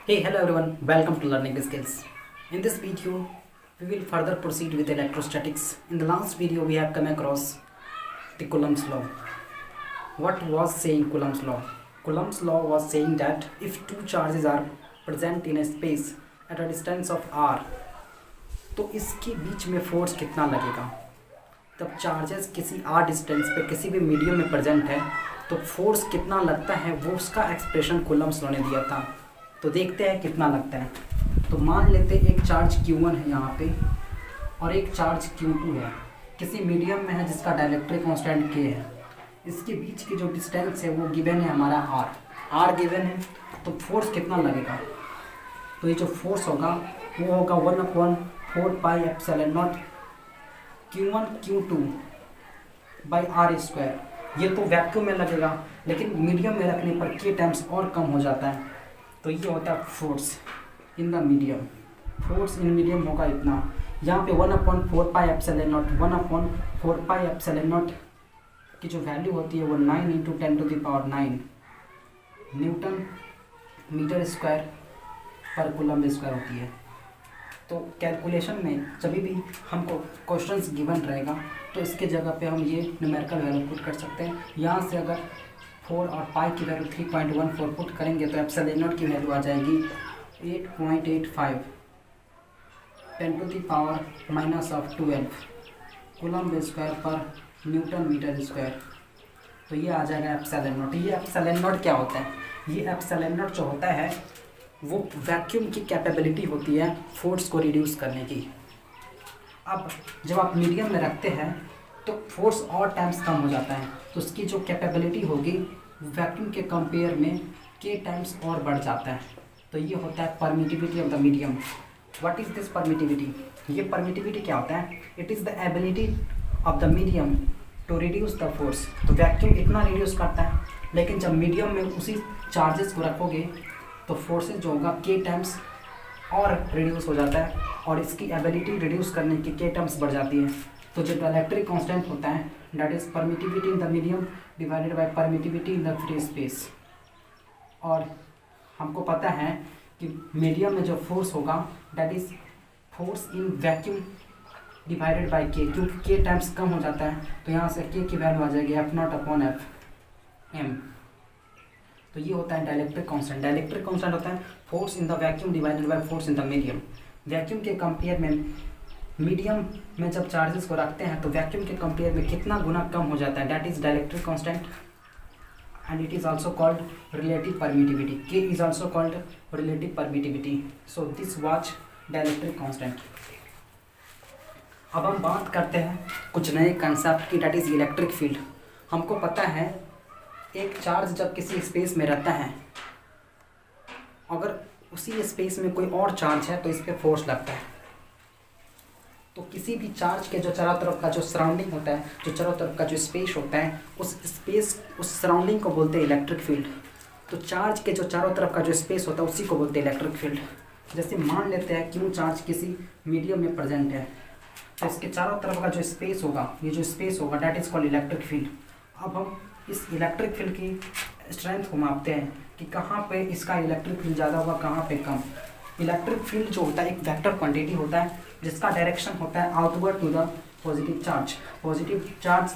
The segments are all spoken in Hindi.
Hey, hello everyone, welcome to Learning Skills. In this video, we will further proceed with electrostatics. In the last video, we have come across the Coulomb's law. What was saying Coulomb's law? Coulomb's law was saying that if two charges are present in a space at a distance of r, तो इसके बीच में फोर्स कितना लगेगा. तब चार्जेस किसी r डिस्टेंस पे किसी भी मीडियम में प्रेजेंट है तो फोर्स कितना लगता है वो उसका एक्सप्रेशन कूलम्स लॉ ने दिया था. तो देखते हैं कितना लगता है. तो मान लेते हैं एक चार्ज Q1 है यहाँ पे और एक चार्ज Q2 है, किसी मीडियम में है जिसका डाइलेक्ट्रिक कांस्टेंट K है. इसके बीच की जो डिस्टेंस है वो गिवन है हमारा r गिवन है. तो फोर्स कितना लगेगा. तो ये जो फोर्स होगा वो होगा 1/4 pi epsilon not Q1 Q2 by r square. ये तो वैक्यूम में लगेगा लेकिन मीडियम में रखने पर K टाइम्स और कम हो जाता है. तो ये होता है force in the medium. Force in medium होगा इतना. यहाँ पे 1/4 pi epsilon not 1/4 pi epsilon not की जो वैल्यू होती है वो 9 × 10⁹ न्यूटन मीटर स्क्वायर पर कूलम्ब स्क्वायर होती है. तो कैलकुलेशन में जब भी हमको क्वेश्चंस गिवन रहेगा तो इसके जगह पे हम ये न्यूमेरिकल वैल्यू पुट कर सकते हैं. यहाँ से अगर 4 और पाई की वैल्यू 3.14 पुट करेंगे तो एप्सिलॉन नॉट की वैल्यू आ जाएगी 8.85 10⁻⁻12 कूलम्ब स्क्वायर पर न्यूटन मीटर स्क्वायर. तो ये आ जाएगा एप्सिलॉन नॉट. ये एप्सिलॉन नॉट क्या होता है. ये एप्सिलॉन नॉट जो होता है वो वैक्यूम की कैपेबिलिटी होती है फोर्स को रिड्यूस करने की. अब जब आप मीडियम में रखते हैं तो फोर्स और टाइम्स कम हो जाता है तो उसकी जो कैपेबिलिटी होगी वैक्यूम के कंपेयर में K टाइम्स और बढ़ जाता है. तो ये होता है permittivity of the medium. What is this permittivity. ये परमिटिविटी क्या होता है. It is the ability of the medium to reduce the force. तो वैक्यूम इतना रिड्यूस करता है लेकिन जब मीडियम में उसी चार्जेस को रखोगे तो फोर्सेस जो होगा K टाइम्स और रिड्यूस हो जाता है और इसकी एबिलिटी रिड्यूस करने की K टाइम्स बढ़ जाती है. तो जो इलेक्ट्रिक कांस्टेंट होता है that is permittivity in the medium divided by permittivity in the free space. और हमको पता है कि मीडियम में जो फोर्स होगा that is force in vacuum divided by K, क्योंकि K टाइम्स कम हो जाता है तो यहाँ से K की वैल्यू आ जाएगी F0/F m. तो ये होता है डाइलेक्ट्रिक कांस्टेंट. डाइलेक्ट्रिक कांस्टेंट होता है force in the vacuum divided by force in the medium. Vacuum के कंपेयर में मीडियम में जब चार्जेस को रखते हैं तो वैक्यूम के कंपेयर में कितना गुना कम हो जाता है that is dielectric constant and it is also called relative permittivity. K is also called relative permittivity. So this was dielectric constant. अब हम बात करते हैं कुछ नए कंसेप्ट की दैट इज इलेक्ट्रिक फील्ड. हमको पता है एक चार्ज जब किसी स्पेस में रहता है अगर उसी स्पेस में कोई और चार्ज है तो इस पर फोर्स लगता है. तो किसी भी चार्ज के जो चारों तरफ का जो सराउंडिंग होता है, जो चारों तरफ का जो स्पेस होता है, उस सराउंडिंग को बोलते हैं इलेक्ट्रिक फील्ड. तो चार्ज के जो चारों तरफ का जो स्पेस होता है उसी को बोलते हैं इलेक्ट्रिक फील्ड. जैसे मान लेते हैं क्यों चार्ज किसी मीडियम में प्रेजेंट है तो इसके चारों तरफ का जो स्पेस होगा, ये जो स्पेस होगा that is called electric field. अब हम इस इलेक्ट्रिक फील्ड की स्ट्रेंथ को मापते हैं कि कहाँ पे इसका इलेक्ट्रिक फील्ड ज़्यादा होगा, कहाँ पे कम. इलेक्ट्रिक फील्ड जो होता है एक वेक्टर क्वांटिटी होता है जिसका डायरेक्शन होता है outward to the positive charge. Positive charge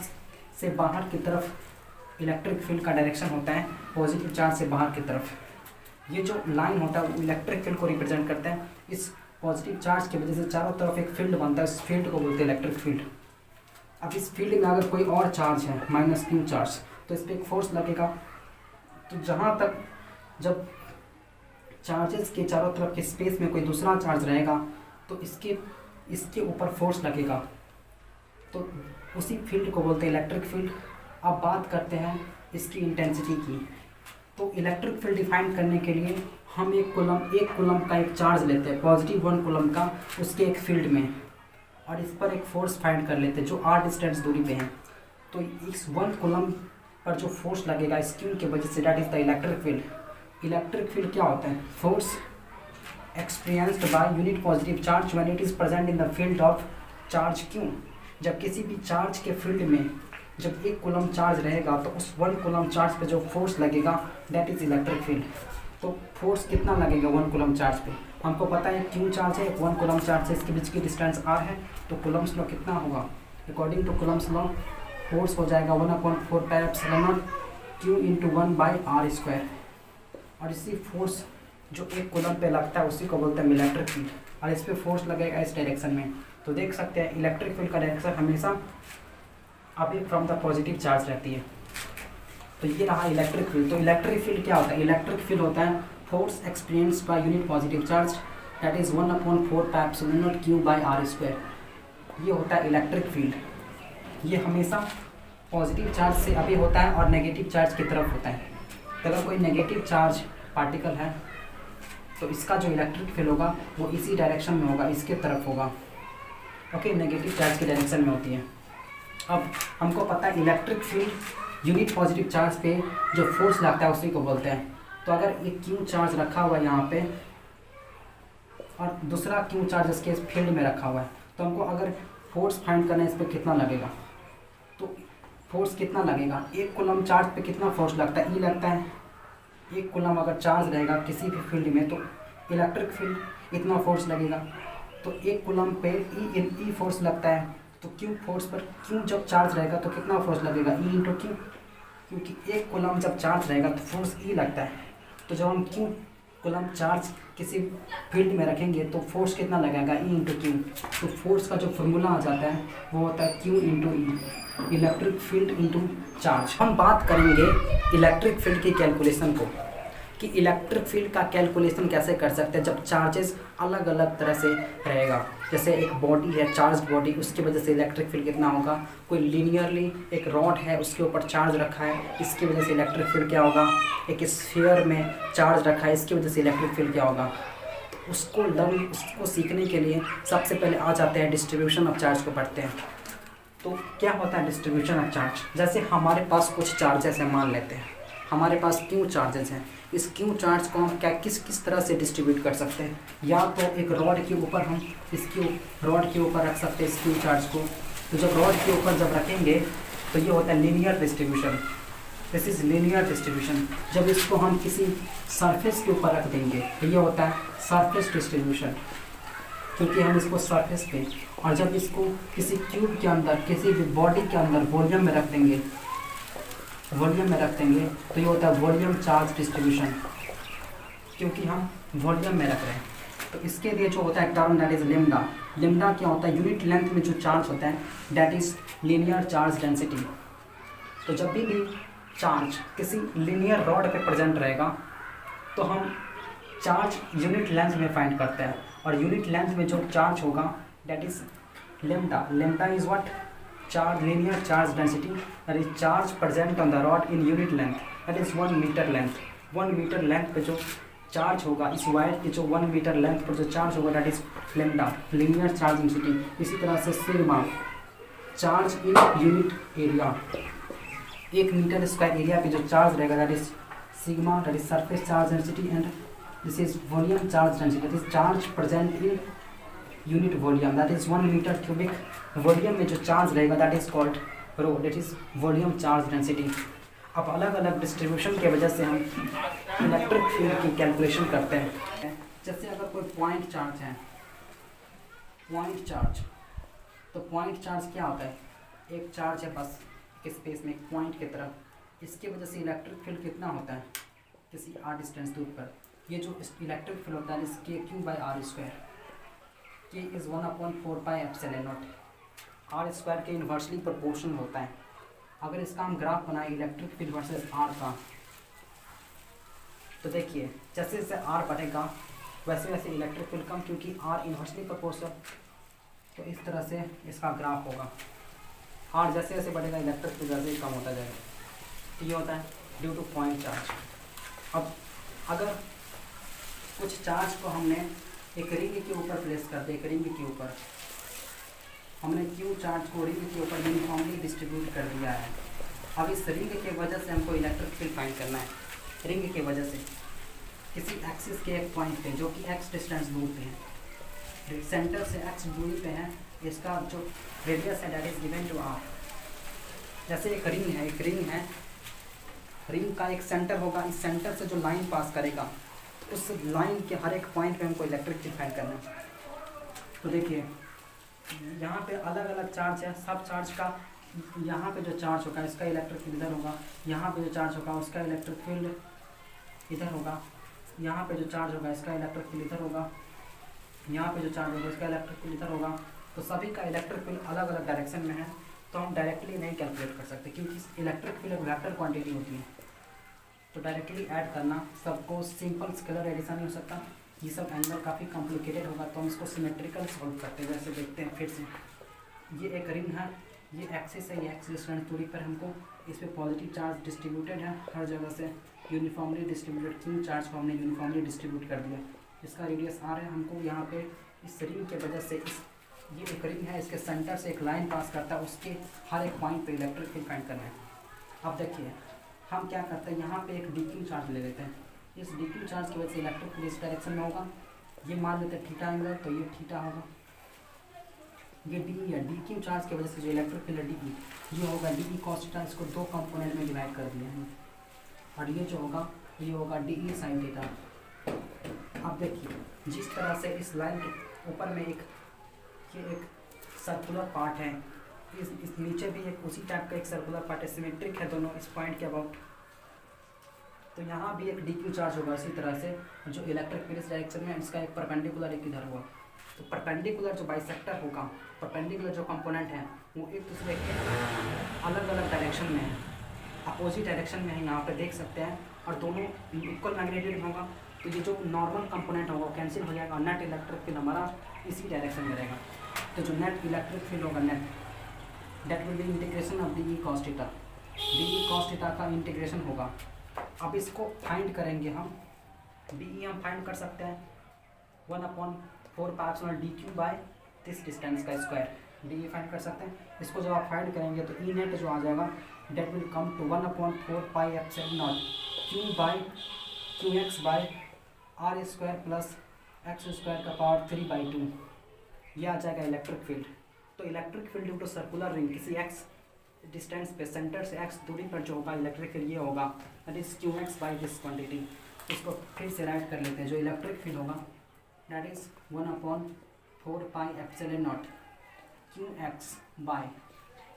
से बाहर की तरफ इलेक्ट्रिक फील्ड का डायरेक्शन होता है पॉजिटिव चार्ज से बाहर की तरफ. ये जो लाइन होता है वो इलेक्ट्रिक फील्ड को रिप्रेजेंट करता है. इस पॉजिटिव चार्ज की वजह से चारों तरफ एक फील्ड बनता है, इस फील्ड को बोलते हैं इलेक्ट्रिक फील्ड. अब इस फील्ड में अगर कोई और चार्ज है -q चार्ज तो इस पर एक फोर्स लगेगा. तो जहाँ तक जब चार्जेस के चारों तरफ के स्पेस में कोई दूसरा चार्ज रहेगा तो इसके ऊपर फोर्स लगेगा. तो उसी फील्ड को बोलते हैं इलेक्ट्रिक फील्ड. अब बात करते हैं इसकी इंटेंसिटी की. तो इलेक्ट्रिक फील्ड डिफाइन करने के लिए हम एक कूलम्ब का एक चार्ज लेते हैं +1 कूलम्ब का उसके एक फील्ड में और इस पर एक फोर्स फाइंड कर लेते हैं जो r डिस्टेंस दूरी पे है. तो इस 1 कूलम्ब पर जो फोर्स लगेगा इस Q की वजह say that is the electric field. Electric field क्या होता है. Force experienced by unit positive charge when it is present in the field of charge Q. जब किसी भी चार्ज के फील्ड में जब 1 कूलम्ब चार्ज रहेगा तो उस 1 कूलम्ब चार्ज पे जो फोर्स लगेगा दैट इज इलेक्ट्रिक फील्ड. तो फोर्स कितना लगेगा 1 कूलम चार्ज पे। हमको पता है क्यू चार्ज है, 1 कूलम चार्ज है, इसके बीच की डिस्टेंस r है, तो कूलम्स लॉ कितना होगा, according to Coulomb's law force हो जाएगा 1/4 pi epsilon naught q into 1/r²। और इसी फोर्स जो 1 कूलम पे लगता है उसी को बोलते हैं इलेक्ट्रिक फील्ड, और इस पर फोर्स लगेगा इस डायरेक्शन में। तो देख सकते हैं इलेक्ट्रिक फील्ड का डायरेक्शन हमेशा अभी फ्रॉम द पॉजिटिव चार्ज रहती है। तो ये रहा इलेक्ट्रिक फील्ड। तो इलेक्ट्रिक फील्ड क्या होता है, इलेक्ट्रिक फील्ड होता है force experienced by unit positive charge that is 1/4 pi epsilon not q/r²। ये होता है इलेक्ट्रिक फील्ड। ये हमेशा पॉजिटिव चार्ज से अभी होता है और नेगेटिव चार्ज की तरफ होता है। तो अगर कोई नेगेटिव चार्ज पार्टिकल है तो इसका जो इलेक्ट्रिक फील्ड होगा वो इसी डायरेक्शन में होगा, इसके तरफ होगा। ओके, नेगेटिव चार्ज के डायरेक्शन में होती है। अब हमको पता है electric field unit positive charge पे जो फोर्स लगता है उसी को बोलते हैं। तो अगर एक क्यू चार्ज रखा हुआ है यहाँ पे और दूसरा क्यू चार्ज इसके फील्ड में रखा हुआ है, तो हमको अगर फोर्स फाइंड करना है इस पर कितना लगेगा, तो फोर्स कितना लगेगा, 1 कूलम चार्ज पे कितना फोर्स लगता है, ई लगता है। 1 कूलम अगर चार्ज रहेगा किसी भी फील्ड में तो इलेक्ट्रिक फील्ड इतना फोर्स लगेगा। तो 1 कूलम पे ई फोर्स लगता है, तो क्यू फोर्स पर क्यू जब चार्ज रहेगा तो कितना फोर्स लगेगा, ई इंटू क्यू, क्योंकि 1 कूलम जब चार्ज रहेगा तो फोर्स ई लगता है। तो जब हम क्यू कूलम चार्ज किसी फील्ड में रखेंगे तो फोर्स कितना लगेगा, ई इंटू क्यू। तो फोर्स का जो फॉर्मूला आ जाता है वो होता है क्यू इंटू ई, इलेक्ट्रिक फील्ड इंटू चार्ज। हम बात करेंगे इलेक्ट्रिक फील्ड की कैलकुलेशन को, कि इलेक्ट्रिक फील्ड का कैलकुलेशन कैसे कर सकते हैं जब चार्जेस अलग अलग तरह से रहेगा। जैसे एक बॉडी है चार्ज बॉडी, उसकी वजह से इलेक्ट्रिक फील्ड कितना होगा। कोई लीनियरली एक रॉड है उसके ऊपर चार्ज रखा है, इसकी वजह से इलेक्ट्रिक फील्ड क्या होगा। एक स्फीयर में चार्ज रखा है, इसकी वजह से इलेक्ट्रिक फील्ड क्या होगा। तो उसको सीखने के लिए सबसे पहले आ जाते हैं डिस्ट्रीब्यूशन ऑफ चार्ज को पढ़ते हैं। तो क्या होता है डिस्ट्रीब्यूशन ऑफ चार्ज। जैसे हमारे पास कुछ चार्जेस हैं, मान लेते हैं हमारे पास क्यू चार्जेस हैं। इस क्यू चार्ज को हम क्या किस तरह से डिस्ट्रीब्यूट कर सकते हैं, या तो एक रॉड के ऊपर हम इसके रॉड के ऊपर रख सकते हैं इस क्यू चार्ज को। तो जब रॉड के ऊपर जब रखेंगे तो ये होता है linear distribution, this is linear distribution. जब इसको हम किसी सरफेस के ऊपर रख देंगे तो ये होता है सरफेस डिस्ट्रीब्यूशन, क्योंकि हम इसको सरफेस पे। और जब इसको किसी क्यूब के अंदर किसी भी बॉडी के अंदर वॉल्यूम में रख देंगे तो ये होता है वॉल्यूम चार्ज डिस्ट्रीब्यूशन, क्योंकि हम वॉल्यूम में रख रहे हैं। तो इसके लिए जो होता है term that is lambda. Lambda क्या होता है, यूनिट लेंथ में जो चार्ज होता है that is linear charge density. तो जब भी चार्ज किसी लीनियर रॉड पे प्रेजेंट रहेगा तो हम चार्ज यूनिट लेंथ में फाइंड करते हैं, और यूनिट लेंथ में जो चार्ज होगा that is lambda. Lambda is what, charge linear charge density, that is charge present on the rod in unit length, that is 1 metre length. 1 metre length पे जो चार्ज होगा, इस वायर की जो 1 मीटर लेंथ पर जो चार्ज होगा that is lambda, linear charge density. इसी तरह से sigma, charge in unit area, 1 metre square area पे जो चार्ज रहेगा that is sigma, that is surface charge density. And this is volume charge density, that is charge present in unit volume, that is 1 metre cubic volume में जो चार्ज रहेगा that is called rho, that is volume charge density. अब अलग अलग डिस्ट्रीब्यूशन की वजह से हम इलेक्ट्रिक फील्ड की कैलकुलेशन करते हैं। जैसे अगर कोई पॉइंट चार्ज है, पॉइंट चार्ज, तो पॉइंट चार्ज क्या होता है, एक चार्ज है बस एक स्पेस में एक पॉइंट की तरफ, इसकी वजह से इलेक्ट्रिक फील्ड कितना होता है किसी r डिस्टेंस दूर पर। ये जो इलेक्ट्रिक फील्ड होता है इसके q/r², K is 1/4 pi epsilon not, r² के इन्वर्सली प्रोपोर्शनल होता है। अगर इसका हम ग्राफ बनाए इलेक्ट्रिक फील्ड वर्सेस r का, तो देखिए जैसे जैसे r बढ़ेगा वैसे वैसे इलेक्ट्रिक फील्ड कम, क्योंकि r इन्वर्सली प्रोपोर्शनल। तो इस तरह से इसका ग्राफ होगा, r जैसे जैसे बढ़ेगा इलेक्ट्रिक फील्ड वैसे ही कम होता जाएगा। तो ये होता है ड्यू टू पॉइंट चार्ज। अब अगर कुछ चार्ज को हमने एक रिंग के ऊपर प्लेस कर दे, एक रिंग के ऊपर हमने क्यू चार्ज को रिंग के ऊपर यूनिफॉर्मली डिस्ट्रीब्यूट कर दिया है। अब इस रिंग के वजह से हमको इलेक्ट्रिक फील्ड फाइंड करना है। रिंग के वजह से किसी एक्सिस के एक पॉइंट पे जो कि x डिस्टेंस दूर पे है, सेंटर से x दूरी पे है, इसका जो रेडियस है that is given to r। जैसे एक रिंग है, रिंग का एक सेंटर होगा, इस सेंटर से जो लाइन पास करेगा उस लाइन के हर एक पॉइंट पे हमको इलेक्ट्रिक फील्ड फाइंड करना है। तो देखिए यहाँ पे अलग अलग चार्ज है, सब चार्ज का यहाँ पे जो चार्ज होगा इसका इलेक्ट्रिक फील्ड इधर होगा, यहाँ पे जो चार्ज होगा उसका इलेक्ट्रिक फील्ड इधर होगा, यहाँ पे जो चार्ज होगा इसका इलेक्ट्रिक फील्ड इधर होगा, यहाँ पे जो चार्ज होगा इसका इलेक्ट्रिक फील्ड इधर होगा। तो सभी का इलेक्ट्रिक फील्ड अलग अलग डायरेक्शन में है, तो हम डायरेक्टली नहीं कैलकुलेट कर सकते क्योंकि इलेक्ट्रिक फील्ड एक वेक्टर क्वांटिटी होती है। तो डायरेक्टली ऐड करना सबको सिंपल स्केलर एडिशन नहीं हो सकता, ये सब एंगल काफ़ी कॉम्प्लिकेटेड होगा, तो हम इसको सिमेट्रिकल सॉल्व करते हैं। जैसे देखते हैं फिर से, ये एक रिंग है, ये एक्सिस है, ये एक्सिस डिस्टेंस दूरी पर हमको इस पर पॉजिटिव चार्ज डिस्ट्रीब्यूटेड है हर जगह से यूनिफॉर्मली डिस्ट्रीब्यूटेड, क्यों चार्ज को हमने यूनिफॉर्मली डिस्ट्रीब्यूट कर दिया। इसका रेडियस आर है, हमको यहाँ पे इस रिंग के वजह से ये एक रिंग है, इसके सेंटर से एक लाइन पास करता है, उसके हर एक पॉइंट पे इलेक्ट्रिक फील्ड फाइंड करना है। अब देखिए हम क्या करते हैं, यहाँ पे एक डीक्यू चार्ज ले लेते हैं, इस डीक्यू चार्ज की वजह से इलेक्ट्रिक फील्ड इस डायरेक्शन में होगा, ये मान लेते हैं थीटा एंगल, तो ये थीटा होगा, ये डी है, डीक्यू चार्ज की वजह से जो इलेक्ट्रिक फील्ड डी ये होगा डी कॉस थीटा, इसको दो कंपोनेंट में डिवाइड कर दिया है, और ये जो होगा ये होगा डी साइन थीटा। अब देखिए जिस तरह से इस लाइन के ऊपर में एक सर्कुलर पार्ट है, इस नीचे भी एक उसी टाइप का एक सर्कुलर पार्ट है, सिमेट्रिक है दोनों इस पॉइंट के अबाउट, तो यहाँ भी एक डीक्यू चार्ज होगा इसी तरह से, जो इलेक्ट्रिक फील्ड इस डायरेक्शन में, इसका एक परपेंडिकुलर एक इधर हुआ। तो परपेंडिकुलर जो बाइसेक्टर होगा, परपेंडिकुलर जो कंपोनेंट है वो एक दूसरे के अलग अलग डायरेक्शन में है, अपोजिट डायरेक्शन में है, यहाँ पे देख सकते हैं, और दोनों इक्वल मैग्नीट्यूड होगा। तो ये जो नॉर्मल कंपोनेंट होगा कैंसिल हो जाएगा, नेट इलेक्ट्रिक फील्ड हमारा इसी डायरेक्शन में रहेगा। तो जो नेट इलेक्ट्रिक फील्ड होगा net date will be integration of D cos theta, D cos theta का इंटीग्रेशन होगा। अब इसको फाइंड करेंगे हम, डी हम फाइंड कर सकते हैं 1/4 D Q by this distance का स्क्वायर, डी फाइंड कर सकते हैं। इसको जब आप फाइंड करेंगे तो ई नेट जो आ जाएगा that will come to 1/4 pi epsilon naught Q by Q X by R square plus X square का पावर 3/2, ये आ जाएगा इलेक्ट्रिक फील्ड। तो electric field due to circular ring किसी एक्स डिस्टेंस पे सेंटर से एक्स दूरी पर जो होगा इलेक्ट्रिक फील्ड ये होगा, that is Q X by this quantity. इसको फिर से राइट कर लेते हैं, जो इलेक्ट्रिक फील्ड होगा that is 1/4 pi epsilon naught Q X by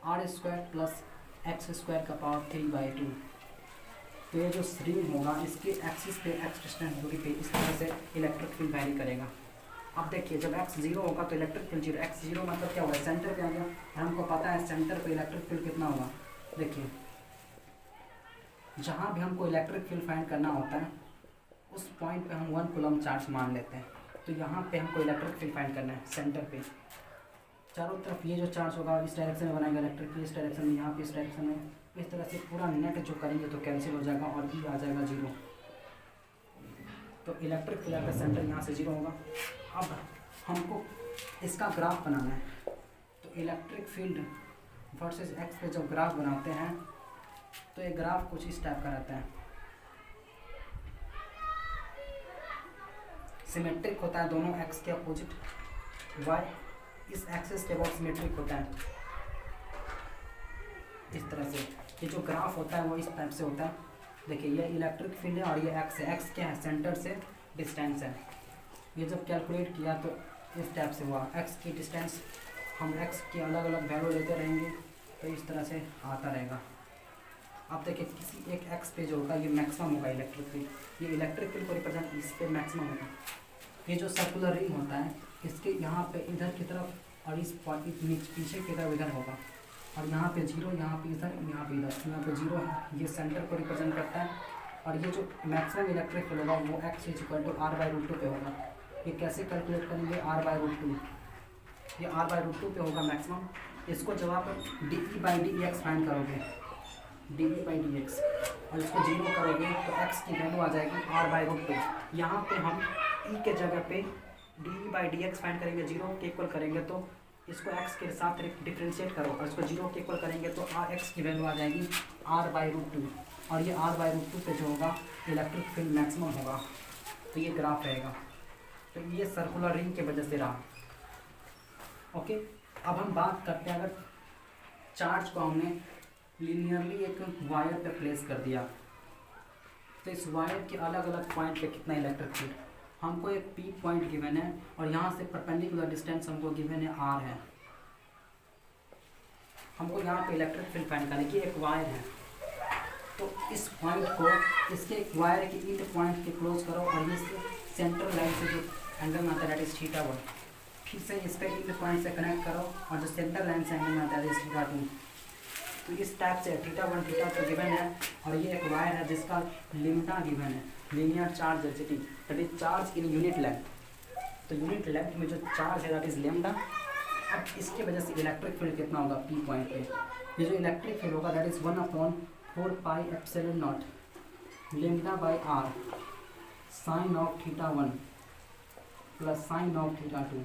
R square plus X square का पावर 3/2। तो ये जो रिंग होगा इसके एक्सिस पे एक्स डिस्टेंस दूरी पे इस तरह से इलेक्ट्रिक फील्ड वैरी करेगा। अब देखिए जब x 0 होगा तो इलेक्ट्रिक फील्ड 0, x 0 मतलब क्या होगा, सेंटर पे आ गया, और हमको पता है सेंटर पे इलेक्ट्रिक फील्ड कितना होगा। देखिए जहाँ भी हमको इलेक्ट्रिक फील्ड फाइंड करना होता है उस पॉइंट पे हम 1 कूलम चार्ज मान लेते हैं। तो यहाँ पे हमको इलेक्ट्रिक फील्ड फाइंड करना है सेंटर पे, चारों तरफ ये जो चार्ज होगा इस डायरेक्शन में बनाएगा इलेक्ट्रिक फील्ड, इस डायरेक्शन में, यहाँ पे इस डायरेक्शन में, इस तरह से पूरा नेट जो करेंगे तो कैंसिल हो जाएगा और ई आ जाएगा 0। तो इलेक्ट्रिक फील्ड का सेंटर यहाँ से 0 होगा। अब हमको इसका ग्राफ बनाना है, तो इलेक्ट्रिक फील्ड वर्सेस एक्स पे जब ग्राफ बनाते हैं तो ये ग्राफ कुछ इस टाइप का रहता है, सिमेट्रिक होता है, दोनों एक्स के अपोजिट, वाई इस एक्सिस के बहुत सिमेट्रिक होता है इस तरह से। ये जो ग्राफ होता है वो इस टाइप से होता है। देखिए ये इलेक्ट्रिक फील्ड है और ये एक्स है, एक्स क्या है, सेंटर से डिस्टेंस है। ये जब कैलकुलेट किया तो इस टाइप से हुआ, एक्स की डिस्टेंस हम एक्स की अलग अलग वैल्यू लेते रहेंगे तो इस तरह से आता रहेगा। अब देखिए किसी एक एक्स पे जो होगा ये मैक्सिमम होगा इलेक्ट्रिक फील्ड, ये इलेक्ट्रिक फील्ड को रिप्रेजेंट इस पे मैक्सिमम होगा। ये जो सर्कुलर रिंग होता है इसके यहाँ पे इधर की तरफ और इस पीछे की तरफ इधर होगा, और यहाँ पे 0, यहाँ पे इधर, यहाँ पे इधर, यहाँ पे 0 है, ये सेंटर को रिप्रेजेंट करता है। और ये जो मैक्सिमम इलेक्ट्रिक फील्ड होगा वो x = r/√2 पे होगा। ये कैसे कैलकुलेट करेंगे, r/√2, ये r/√2 पे होगा मैक्सिमम। इसको जब आप dE/dx फाइंड करोगे, dE/dx, और इसको 0 करोगे तो x की वैल्यू आ जाएगी r/√2। यहाँ पे हम e के जगह पे dE/dx फाइंड करेंगे, 0 के इक्वल करेंगे तो इसको x के साथ डिफ्रेंशिएट करो और इसको 0 के इक्वल करेंगे तो x की वैल्यू आ जाएगी r/√2, और ये r/√2 पे जो होगा इलेक्ट्रिक फील्ड मैक्सिमम होगा। तो ये ग्राफ रहेगा। तो ये सर्कुलर रिंग के वजह से रहा। ओके, अब हम बात करते हैं अगर चार्ज को हमने लीनियरली एक वायर पे प्लेस कर दिया तो इस वायर के अलग अलग पॉइंट पे कितना इलेक्ट्रिक फील्ड, हमको एक पी पॉइंट गिवन है और यहाँ से परपेंडिकुलर डिस्टेंस हमको गिवन है आर है। हमको यहाँ पे इलेक्ट्रिक फील्ड फाइंड करने की, एक वायर है तो इस पॉइंट को इसके वायर के इंड पॉइंट के क्लोज करो और इस सेंट्रल लाइन से जो एंगल में आता है दैट इज थीटा 1, फिर से इस पे इंड पॉइंट से कनेक्ट करो और जो सेंट्रल लाइन से एंगल में आता है थीटा 2। तो इस टाइप से थीटा 1 थीटा 2 गिवन है और ये एक वायर है जिसका लिम्डा गिवन है, linear charge density that is charge in unit length. तो यूनिट लेंथ में जो चार्ज है दैट इज लेम्डा। अब इसकी वजह से इलेक्ट्रिक फील्ड कितना होगा पी पॉइंट पे, ये जो इलेक्ट्रिक फील्ड होगा that is 1/4 pi epsilon naught lambda by R sine of theta 1 plus sine of theta 2।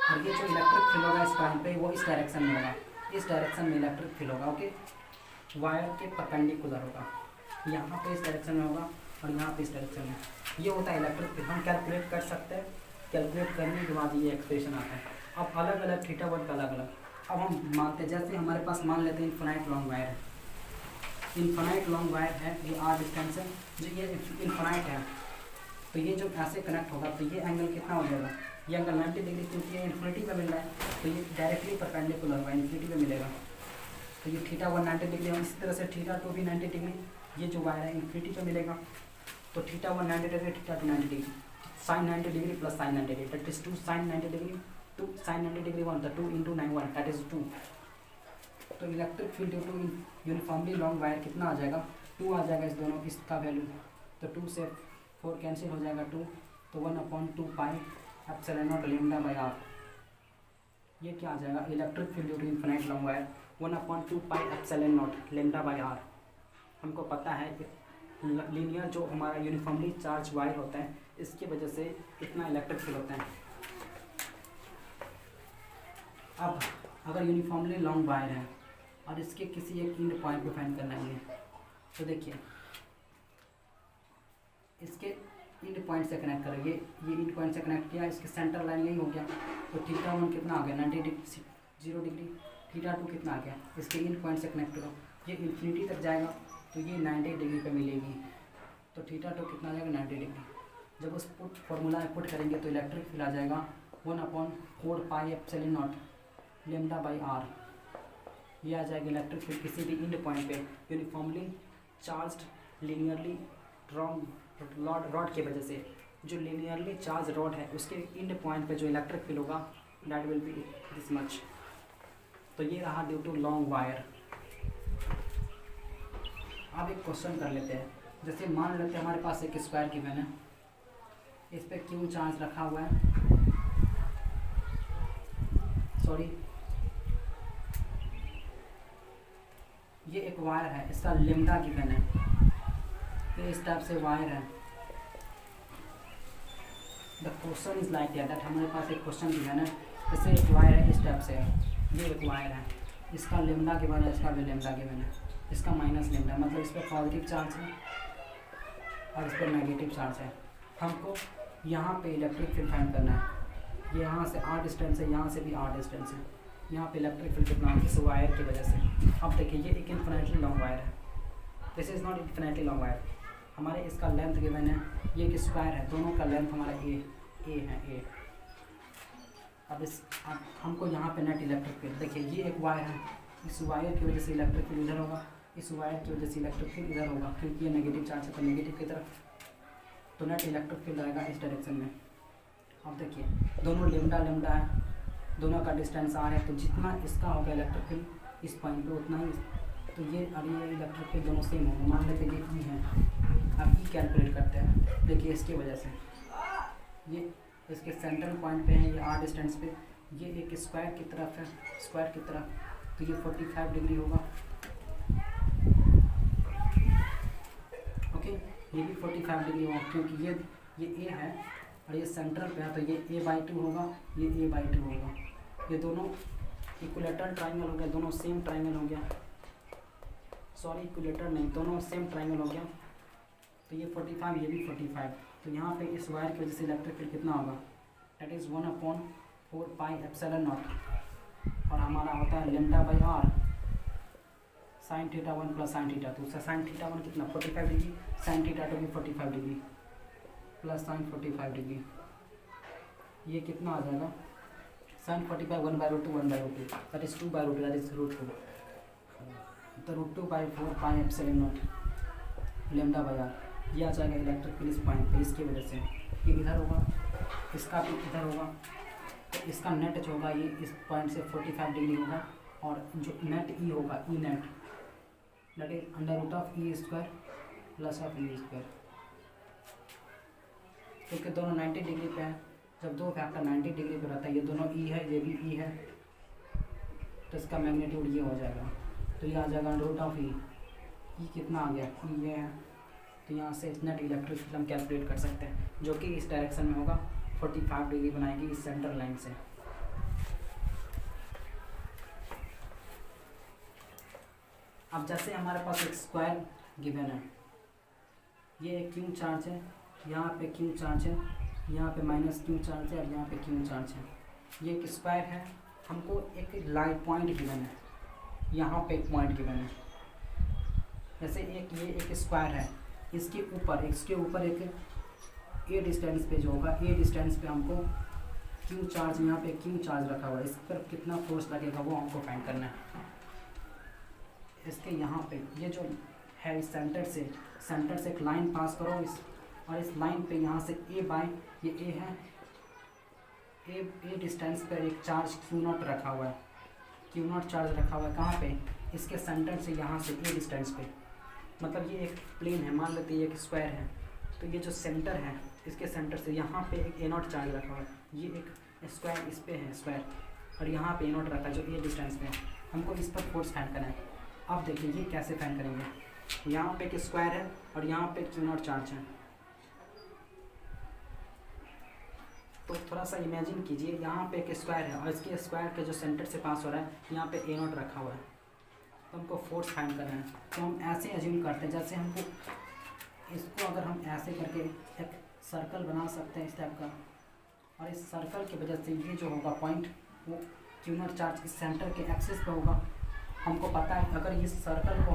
और ये जो इलेक्ट्रिक फील्ड होगा इस पॉइंट पे वो इस डायरेक्शन में होगा, इस डायरेक्शन में इलेक्ट्रिक फील्ड होगा। ओके, वायर के परपेंडिकुलर होगा, यहाँ पे इस डायरेक्शन में होगा और यहाँ पे इस डायरेक्शन में। ये होता है इलेक्ट्रिक फील्ड, हम कैलकुलेट कर सकते हैं, कैलकुलेट करने के बाद ये एक्सप्रेशन आता है। अब अलग अलग थीटा 1 का अलग अलग। अब हम मानते हैं जैसे हमारे पास मान लेते हैं इन्फिनाइट लॉन्ग वायर है, इन्फिनाइट लॉन्ग वायर है, ये आर डिस्टेंस है, जो ये इन्फिनाइट है तो ये जो ऐसे कनेक्ट होगा तो ये एंगल कितना हो जाएगा, ये एंगल 90 डिग्री, क्योंकि ये इन्फिनिटी पे मिल रहा है तो ये डायरेक्टली परपेंडिकुलर होगा, इन्फिनिटी पे मिलेगा। तो ये थीटा 1 90 डिग्री और इसी तरह से थीटा 2 भी 90 डिग्री, ये जो वायर है इन्फिनिटी पे मिलेगा। तो theta 1 90 degree, theta 2 90 degree, sine 90 degree plus sine 90 degree that is 2 sine 90 degree, 2 sine 90 degree 1, तो 2 इंटू 9 1 दैट इज 2। तो electric field due to uniformly long wire कितना आ जाएगा, 2 आ जाएगा इस दोनों इसका वैल्यू। तो 2 से 4 कैंसिल हो जाएगा 2, तो 1/2 pi epsilon naught lambda by R. ये क्या आ जाएगा, electric field due to infinite long wire 1/2 pi epsilon naught lambda by R. हमको पता है कि लीनियर जो हमारा यूनिफॉर्मली चार्ज वायर होता है इसकी वजह से कितना इलेक्ट्रिक फील्ड होता है। अब अगर यूनिफॉर्मली लॉन्ग वायर है और इसके किसी एक इंड पॉइंट पे फाइंड करना है, तो देखिए इसके इंड पॉइंट से कनेक्ट करो, ये इंड पॉइंट से कनेक्ट किया, इसके सेंटर लाइन यही हो गया। तो थीटा 1 कितना आ गया 90 डिग्री 0 डिग्री, थीटा 2 कितना आ गया, इसके इंड पॉइंट से कनेक्ट करो, ये इन्फिनिटी तक जाएगा तो ये 90 डिग्री पे मिलेगी। तो थीटा 2 कितना आ जाएगा 90 डिग्री। जब उस पुट फॉर्मूला में पुट करेंगे तो इलेक्ट्रिक फील्ड आ जाएगा 1/4 pi epsilon naught lambda by R. ये आ जाएगा इलेक्ट्रिक फील्ड किसी भी इंड पॉइंट पे यूनिफॉर्मली चार्ज्ड लीनियरली रॉड की वजह से, जो लीनियरली चार्ज रॉड है उसके इंड पॉइंट पे जो इलेक्ट्रिक फील्ड होगा that will be this much. तो ये रहा ड्यू टू लॉन्ग वायर। अब एक क्वेश्चन कर लेते हैं, जैसे मान लेते हैं हमारे पास एक स्क्वायर गिवन है, इस पर क्यों चार्ज रखा हुआ है, सॉरी ये एक वायर है, इसका लैम्डा गिवन है, ये इस टाइप से वायर है। The question is like that, हमारे पास एक क्वेश्चन गिवन है, जैसे एक वायर है इस टाइप से, ये एक वायर है, इसका लैम्डा गिवन है, इसका भी लैम्डा गिवन है, इसका माइनस लैम्डा, मतलब इस पर पॉजिटिव चार्ज है और इस पर नेगेटिव चार्ज है। हमको यहाँ पे इलेक्ट्रिक फील्ड फाइंड करना है, ये यहाँ से आर डिस्टेंस है, यहाँ से भी आर डिस्टेंस है, यहाँ पे इलेक्ट्रिक फील्ड कितना इस वायर की वजह से। अब देखिए ये एक इन्फिनिटली लॉन्ग वायर है, this is not infinitely long wire, हमारे इसका लेंथ गिवन है, ये एक स्क्वायर है, दोनों का लेंथ हमारा ए है ए। अब हमको यहाँ पे नेट इलेक्ट्रिक फील्ड, देखिए ये एक वायर है, इस वायर की वजह से इलेक्ट्रिक फील्ड इधर होगा, इस वायर की वजह से इलेक्ट्रिक फील्ड इधर होगा, क्योंकि ये नेगेटिव चार्ज है तो नेगेटिव की तरफ, तो नेट इलेक्ट्रिक फील्ड आएगा इस डायरेक्शन में। अब देखिए दोनों लैम्डा है, दोनों का डिस्टेंस आर है, तो जितना इसका होगा इलेक्ट्रिक फील्ड इस पॉइंट पे उतना ही, तो ये और ये इलेक्ट्रिक फील्ड दोनों सेम होगा। मान लेते हैं ये ई है, अब ई कैलकुलेट करते हैं, देखिए इसकी वजह से ये इसके सेंट्रल पॉइंट पे है, ये आर डिस्टेंस पे, ये एक स्क्वायर की तरफ है, स्क्वायर की तरफ, तो ये 45 डिग्री होगा। ओके, ये भी 45 डिग्री होगा, क्योंकि ये ए है और ये सेंट्रल पे है, तो ये a/2 होगा, ये a/2 होगा, ये दोनों इक्विलेटरल ट्राइंगल हो गया, दोनों सेम ट्राइंगल हो गया, सॉरी इक्विलेटर नहीं, दोनों सेम ट्राइंगल हो गया, तो ये 45 ये भी 45, तो यहाँ पे इस वायर की वजह से इलेक्ट्रिक फील्ड कितना होगा, that is 1/4 pi epsilon naught, और हमारा होता है lambda by R sine theta 1 plus sine theta 2, sine theta 1 कितना 45 डिग्री, साइन थीटा 2 भी 45 डिग्री प्लस साइन 45 डिग्री, ये कितना आ जाएगा sine 45 1/√2 1/√2 that is 2/√2 that is √2 तो √2/4 pi epsilon naught lambda by R. ये आ जाएगा इलेक्ट्रिक फील्ड इस पॉइंट पे, इसकी वजह से ये इधर होगा, इसका भी इधर होगा, तो इसका नेट जो होगा ये इस पॉइंट से 45 डिग्री होगा, और जो नेट ई होगा E net that is √(e² plus of e², क्योंकि दोनों 90 डिग्री पे है। जब दो फैक्टर 90 डिग्री पे रहता है, ये दोनों ई है ये भी ई है, तो इसका मैग्नीट्यूड ये हो जाएगा, तो ये आ जाएगा √(e) कितना आ गया ई ये है, तो यहाँ से नेट इलेक्ट्रिक फील्ड हम कैलकुलेट कर सकते हैं, जो कि इस डायरेक्शन में होगा 45 डिग्री बनाएगी इस सेंटर लाइन से। अब जैसे हमारे पास एक स्क्वायर गिवन है, ये एक क्यू चार्ज है, यहाँ पे क्यू चार्ज है, यहाँ पे माइनस क्यू चार्ज है, और यहाँ पे क्यू चार्ज है, ये एक स्क्वायर है, हमको एक लाइट पॉइंट गिवन है, यहाँ पे एक पॉइंट गिवन है, जैसे ये एक स्क्वायर है, इसके ऊपर एक ए डिस्टेंस पे जो होगा, ए डिस्टेंस पे हमको क्यू चार्ज, यहाँ पे क्यू चार्ज रखा हुआ है, इस पर कितना फोर्स लगेगा वो हमको फाइंड करना है। इसके यहाँ पे ये जो है इस सेंटर से एक लाइन पास करो और इस लाइन पे यहाँ से ए बाय ये ए है, ए डिस्टेंस पर एक चार्ज Q0 रखा हुआ है, Q0 चार्ज रखा हुआ है कहाँ पे, इसके सेंटर से यहाँ से ए डिस्टेंस पे, मतलब ये एक प्लेन है, मान लेते हैं ये एक स्क्वायर है, तो ये जो सेंटर है इसके सेंटर से यहाँ पे एक A0 चार्ज रखा हुआ है, ये एक स्क्वायर इस पे है स्क्वायर, और यहाँ पे A0 रखा है जो ए डिस्टेंस पे है, हमको इस पर फोर्स फाइंड करना है। अब देखिए ये कैसे फाइंड करेंगे, यहाँ पे एक स्क्वायर है और यहाँ पे Q0 चार्ज है, तो थोड़ा सा इमेजिन कीजिए, यहाँ पे एक स्क्वायर है और इसके स्क्वायर के जो सेंटर से पास हो रहा है यहाँ पे A0 रखा हुआ है, तो हमको फोर्स फाइंड करना है। तो हम ऐसे एज्यूम करते हैं, जैसे हमको इसको अगर हम ऐसे करके एक सर्कल बना सकते हैं इस टाइप का, और इस सर्कल की वजह से ये जो होगा पॉइंट वो Q0 चार्ज इस सेंटर के एक्सिस पे होगा। हमको पता है अगर इस सर्कल को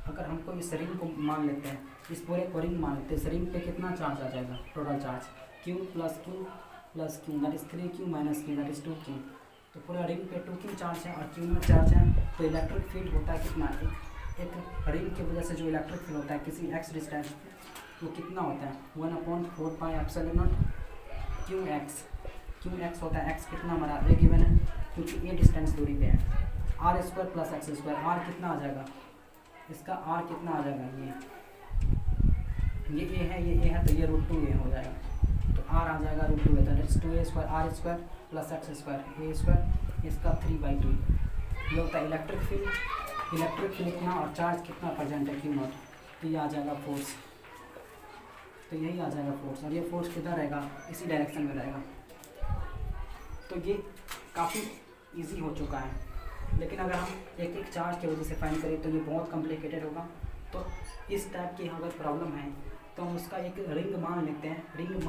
अगर हमको इस रिंग को मान लेते हैं, इस पूरे को रिंग मान लेते हैं, इस रिंग पे कितना चार्ज आ जाएगा, total charge Q plus Q that is 3Q minus Q that is 2Q, तो पूरा रिंग पे 2Q चार्ज है और Q0 चार्ज है, तो इलेक्ट्रिक फील्ड होता है कितना, एक रिंग की वजह से जो इलेक्ट्रिक फील्ड होता है किसी x डिस्टेंस वो कितना होता है 1/4 पाई एप्सिलॉन नॉट QX होता है, x कितना हमारा ए गिवन है क्योंकि ए डिस्टेंस दूरी पे है, r² प्लस x², r कितना आ जाएगा, इसका r कितना आ जाएगा, ये a है तो ये √2a हो जाएगा, तो r आ जाएगा √2a that is 2a² r² plus x² a², इसका 3/2, ये होता है इलेक्ट्रिक फील्ड कितना और चार्ज कितना प्रेजेंट है Q0, तो ये आ जाएगा फोर्स, तो यही आ जाएगा फोर्स, और ये फोर्स किधर रहेगा, इसी डायरेक्शन में रहेगा। तो ये काफ़ी इजी हो चुका है, लेकिन अगर हम एक एक चार्ज की वजह से फाइंड करें तो ये बहुत कॉम्प्लिकेटेड होगा। तो इस टाइप की अगर प्रॉब्लम है तो हम उसका एक रिंग मान लेते हैं, रिंग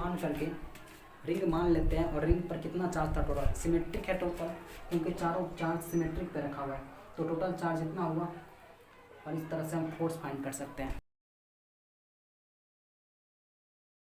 मान लेते हैं और रिंग पर कितना चार्ज था टोटल, सिमेट्रिक है टोटल क्योंकि चारों चार्ज सिमेट्रिक पे रखा हुआ है, तो टोटल चार्ज इतना हुआ, और इस तरह से हम फोर्स फाइंड कर सकते हैं।